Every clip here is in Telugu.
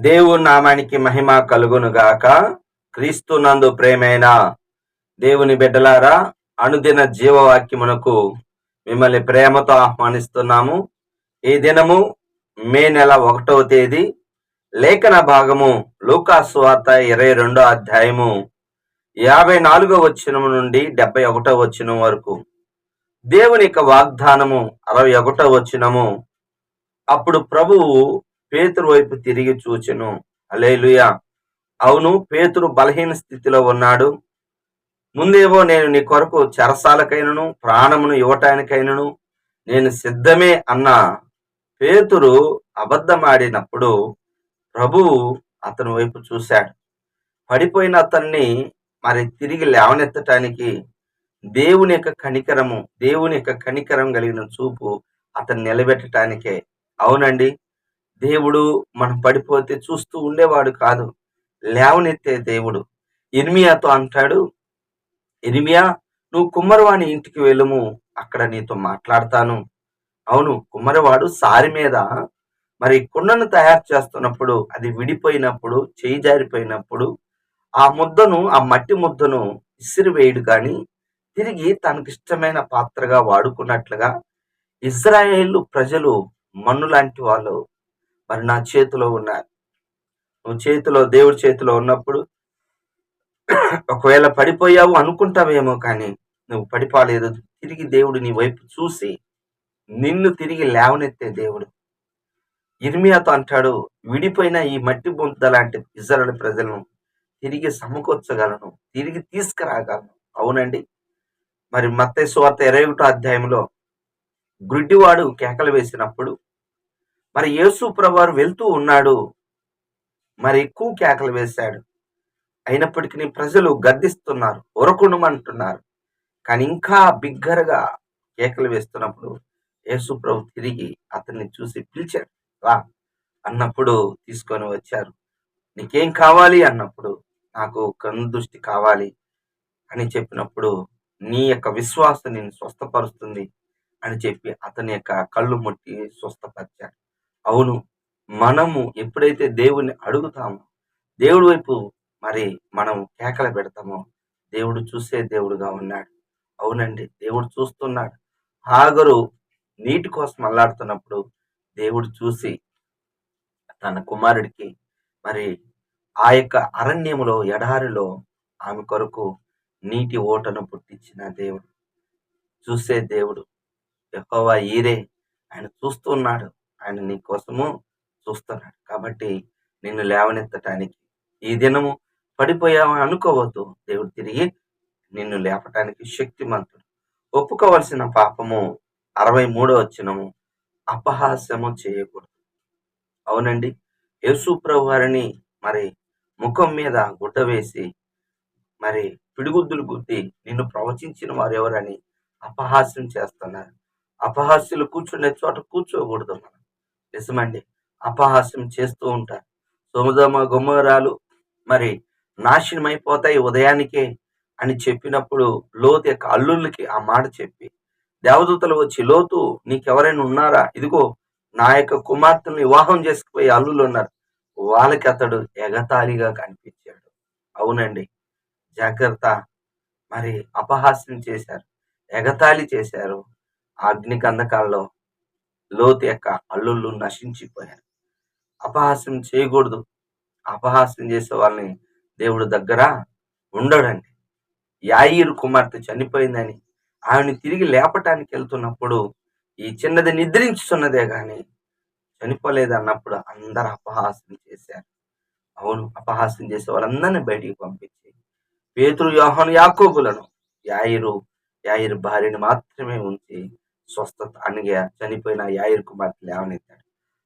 దేవుని నామానికి మహిమ కలుగునుగాక. క్రీస్తు నందు ప్రేమైన దేవుని బిడ్డలారా, అనుదిన జీవవాక్యమునకు మిమ్మల్ని ప్రేమతో ఆహ్వానిస్తున్నాము. ఈ దినము మే నెల 1వ తేదీ. లేఖన భాగము లూకా సువార్త 22వ అధ్యాయము 54వ వచనము నుండి 71వ వచనం వరకు. దేవుని యొక్క వాగ్దానము 61వ వచనము. అప్పుడు ప్రభువు పేతురు వైపు తిరిగి చూచెను. హల్లెలూయా. అవును, పేతురు బలహీన స్థితిలో ఉన్నాడు. ముందేవో నేను నీ కొరకు చెరసాలకైనను ప్రాణమును ఇవ్వటానికైనను నేను సిద్ధమే అన్న పేతురు అబద్ధమాడినప్పుడు ప్రభువు అతని వైపు చూశాడు. పడిపోయిన అతన్ని తిరిగి లేవనెత్తటానికి దేవుని యొక్క కనికరం కలిగిన చూపు అతన్ని నిలబెట్టడానికే. అవునండి, దేవుడు మనం పడిపోతే చూస్తూ ఉండేవాడు కాదు, లేవనెత్తే దేవుడు. ఇర్మియాతో అంటాడు, ఇర్మియా, నువ్వు కుమ్మరివాని ఇంటికి వెళ్ళుము, అక్కడ నీతో మాట్లాడతాను. అవును, కుమ్మరివాడు సారి మీద కుండను తయారు చేస్తున్నప్పుడు అది విడిపోయినప్పుడు, చేయి జారిపోయినప్పుడు ఆ మట్టి ముద్దను ఇసిరివేయడు కానీ తిరిగి తనకిష్టమైన పాత్రగా వాడుకున్నట్లుగా ఇజ్రాయేలు ప్రజలు మన్ను లాంటి వాళ్ళు నా చేతిలో ఉన్నారు. నువ్వు దేవుడి చేతిలో ఉన్నప్పుడు ఒకవేళ పడిపోయావు అనుకుంటావేమో, కానీ నువ్వు పడిపోలేదు. తిరిగి దేవుడు నీ వైపు చూసి నిన్ను తిరిగి లేవనెత్తే దేవుడు. ఇర్మియాతో అంటాడు, విడిపోయిన ఈ మట్టి ముద్ద లాంటి ఇజ్రాయేలు ప్రజలను తిరిగి సమకూర్చగలను, తిరిగి తీసుకురాగలను. అవునండి, మత్తయి సువార్త 21వ అధ్యాయంలో గుడ్డివాడు కేకలు వేసినప్పుడు యేసు ప్రభువారు వెళ్తూ ఉన్నాడు, ఎక్కువ కేకలు వేశాడు. అయినప్పటికీ ప్రజలు గద్దిస్తున్నారు, ఉరకుండమంటున్నారు. కానీ ఇంకా బిగ్గరగా కేకలు వేస్తున్నప్పుడు యేసు ప్రభు తిరిగి అతన్ని చూసి పిలిచాడు. రా అన్నప్పుడు తీసుకొని వచ్చారు. నీకేం కావాలి అన్నప్పుడు, నాకు కనుదృష్టి కావాలి అని చెప్పినప్పుడు, నీ యొక్క విశ్వాసం నిన్ను స్వస్థపరుస్తుంది అని చెప్పి అతని యొక్క కళ్ళు ముట్టి స్వస్థపరిచాడు. అవును, మనము ఎప్పుడైతే దేవుణ్ణి అడుగుతామో, దేవుడి వైపు మనం కేకలు పెడతామో, దేవుడు చూసే దేవుడుగా ఉన్నాడు. అవునండి, దేవుడు చూస్తున్నాడు. హాగరు నీటి కోసం అల్లాడుతున్నప్పుడు దేవుడు చూసి తన కుమారుడికి ఆ యొక్క అరణ్యములో, ఎడారిలో ఆమె కొరకు నీటి ఓటను పుట్టించిన దేవుడు, చూసే దేవుడు. యెహోవా ఈరే, ఆయన చూస్తున్నాడు, ఆయన నీ కోసము చూస్తున్నాడు. కాబట్టి నిన్ను లేవనెత్తటానికి, ఈ దినము పడిపోయావని అనుకోవద్దు, దేవుడు తిరిగి నిన్ను లేపటానికి శక్తిమంతుడు. ఒప్పుకోవలసిన పాపము 63వ వచనము, అపహాస్యము చేయకూడదు. అవునండి, యేసు ప్రభు వారిని ముఖం మీద గుడ్డ వేసి పిడిగుద్దులు గుద్ది నిన్ను ప్రవచించిన వారు ఎవరని అపహాస్యం చేస్తున్నారు. అపహాస్యులు కూర్చునే చోట కూర్చోకూడదు. మనం నిజమండి, అపహాస్యం చేస్తూ ఉంటారు. సొదొమ గొమొర్రాలు నాశనం అయిపోతాయి ఉదయానికే అని చెప్పినప్పుడు లోతు యొక్క అల్లుళ్ళకి ఆ మాట చెప్పి దేవదూతలు వచ్చి, లోతు, నీకెవరైనా ఉన్నారా? ఇదిగో నా యొక్క కుమార్తెను వివాహం చేసుకుపోయే అల్లుళ్ళు ఉన్నారు. వాళ్ళకి అతడు ఎగతాళిగా కనిపించాడు. అవునండి, జాగ్రత్త. అపహాస్యం చేశారు, ఎగతాళి చేశారు. అగ్ని గంధకాల్లో లోతు యొక్క అల్లుళ్ళు నశించిపోయారు. అపహాస్యం చేయకూడదు. అపహాస్యం చేసే వాళ్ళని దేవుడు దగ్గర ఉండడండి. యాయీరు కుమార్తె చనిపోయిందని ఆమెను తిరిగి లేపటానికి వెళ్తున్నప్పుడు, ఈ చిన్నది నిద్రించుతున్నదే గాని చనిపోలేదు అన్నప్పుడు అందరు అపహాస్యం చేశారు. అవును, అపహాస్యం చేసే వాళ్ళందరినీ బయటికి పంపించి పేతురు, యోహాను, యాకోబులను యాయిరు భార్యని మాత్రమే ఉంచి స్వస్థత అనగా చనిపోయిన యాయిరు కుమార్తె లేవనెత్తాడు.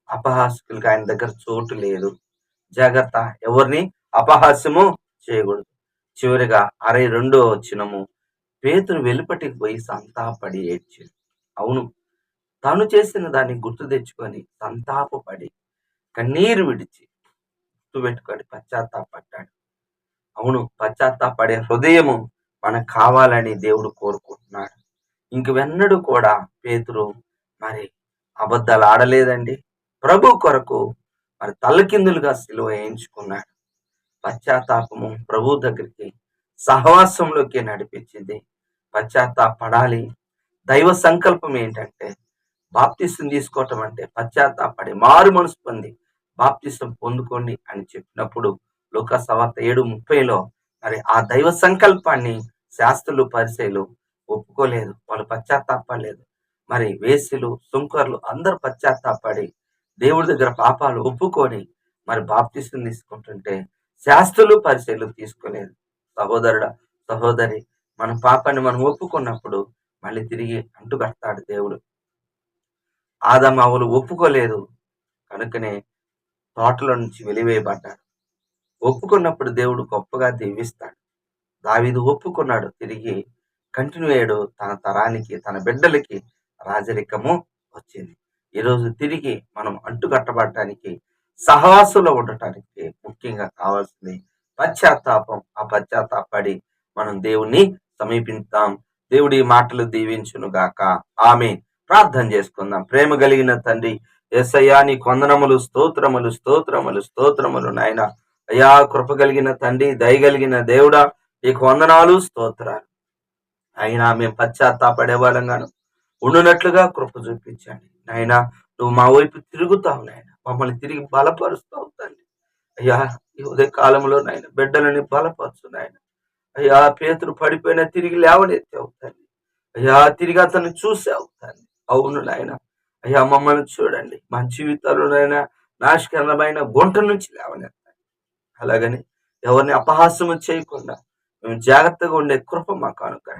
అపహాస్యులకు ఆయన దగ్గర చోటు లేదు. జాగ్రత్త, ఎవరిని అపహాస్యము చేయకూడదు. చివరిగా 62వ వచనము, పేతురు వెలుపటికి పోయి సంతాపడి ఏడ్చాడు. అవును, తాను చేసిన దాన్ని గుర్తు తెచ్చుకొని సంతాపపడి కన్నీరు విడిచి గుర్తు పెట్టుకొని పశ్చాత్తాపడ్డాడు. అవును, పశ్చాత్తాపడే హృదయము మనకు కావాలని దేవుడు కోరుకుంటున్నాడు. ఇంక వెన్నడూ కూడా పేతురు అబద్ధాలు ఆడలేదండి. ప్రభు కొరకు మరి తల్లకిందులుగా సిలువ వేయించుకున్నాడు. పశ్చాత్తాపము ప్రభు దగ్గరికి సహవాసంలోకి నడిపించింది. పశ్చాత్తాపడాలి. దైవ సంకల్పం ఏంటంటే బాప్తిసం తీసుకోవటం అంటే పశ్చాత్తాపడి మారు మనసు పొంది బాప్తిసం పొందుకోండి అని చెప్పినప్పుడు లోకాసువార్త 7:30లో మరి ఆ దైవ సంకల్పాన్ని శాస్త్రులు పరిసయ్యులు ఒప్పుకోలేదు. వాళ్ళు పశ్చాత్తాపడలేదు. మరి వేశ్యలు సుంకర్లు అందరూ పశ్చాత్తాపడి దేవుడి దగ్గర పాపాలు ఒప్పుకొని మరి బాప్తిసం తీసుకుంటుంటే శాస్త్రులు పరిసయ్యులు తీసుకోలేదు. సహోదరుడా, సహోదరి, మన పాపాన్ని మనం ఒప్పుకున్నప్పుడు మళ్ళీ తిరిగి అంటుకడతాడు దేవుడు. ఆదాము అవ్వలు ఒప్పుకోలేదు కనుకనే తోటలో నుంచి వెలివేయబడ్డారు. ఒప్పుకున్నప్పుడు దేవుడు గొప్పగా దీవిస్తాడు. దావీదు ఒప్పుకున్నాడు. తిరిగి కంటిన్యూ అయ్యాడు. తన తరానికి, తన బిడ్డలకి రాజరికము వచ్చింది. ఈరోజు తిరిగి మనం అంటుకట్టబడటానికి, సహవాసంలో ఉండటానికి ముఖ్యంగా కావాల్సింది పశ్చాత్తాపం. ఆ పశ్చాత్తాపడి మనం దేవుణ్ణి సమీపిద్దాం. దేవుడి మాటలు దీవించును గాక. ఆమేన్. ప్రార్థన చేసుకుందాం. ప్రేమ కలిగిన తండ్రి యేసయ్యా, నీ వందనములు, స్తోత్రములు, స్తోత్రములు, స్తోత్రములు నాయన. అయ్యా, కృప కలిగిన తండ్రి, దయగలిగిన దేవుడా, నీకు వందనాలు, స్తోత్రాలు. అయినా మేము పశ్చాత్తాపడే వాళ్ళంగాను ఉండునట్లుగా కృప చూపించండి నాయన. నువ్వు మా వైపు తిరుగుతావు నాయన, మమ్మల్ని తిరిగి బలపరుస్తావు తండ్రి. అయ్యా, ఈ ఉదయ కాలంలో నాయన బిడ్డలని బలపరచు నాయన. అయ్యా, పేతురు పడిపోయినా తిరిగి లేవనెత్తావు తండ్రి. అయ్యా, తిరిగి అతన్ని చూసావు తండ్రి. అవును నాయన. అయ్యా, మమ్మల్ని చూడండి, మా జీవితాల్లోనైనా నాశకరమైన గుంట నుంచి లేవనెత్తండి. అలాగని ఎవరిని అపహాస్యము చేయకుండా మేము జాగ్రత్తగా ఉండే కృప మాకు అనుగ్రహించండి.